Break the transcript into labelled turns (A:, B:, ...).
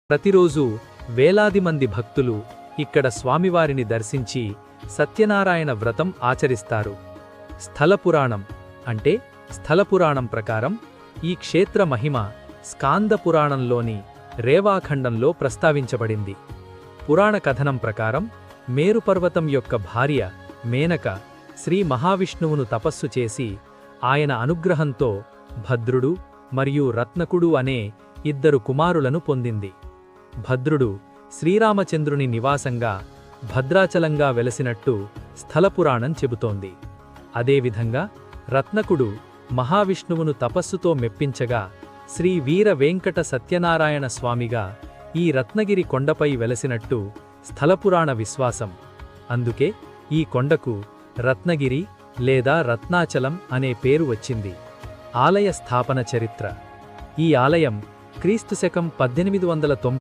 A: ప్రతిరోజూ వేలాది మంది భక్తులు ఇక్కడ స్వామివారిని దర్శించి సత్యనారాయణ వ్రతం ఆచరిస్తారు. స్థలపురాణం అంటే స్థలపురాణం ప్రకారం ఈ క్షేత్ర మహిమ స్కాంద పురాణంలోని రేవాఖండంలో ప్రస్తావించబడింది. పురాణ కథనం ప్రకారం మేరుపర్వతం యొక్క భార్య మేనక శ్రీ మహావిష్ణువును తపస్సు చేసి ఆయన అనుగ్రహంతో భద్రుడు మరియు రత్నకుడు అనే ఇద్దరు కుమారులను పొందింది. భద్రుడు శ్రీరామచంద్రుని నివాసంగా భద్రాచలంగా వెలసినట్టు స్థలపురాణం చెబుతోంది. అదేవిధంగా రత్నకుడు మహావిష్ణువును తపస్సుతో మెప్పించగా శ్రీ వీర వెంకట సత్యనారాయణ స్వామిగా ఈ రత్నగిరి కొండపై వెలసినట్టు స్థలపురాణ విశ్వాసం. అందుకే ఈ కొండకు రత్నగిరి లేదా రత్నాచలం అనే పేరు వచ్చింది. ఆలయ స్థాపన చరిత్ర. ఈ ఆలయం క్రీస్తుశకం 1890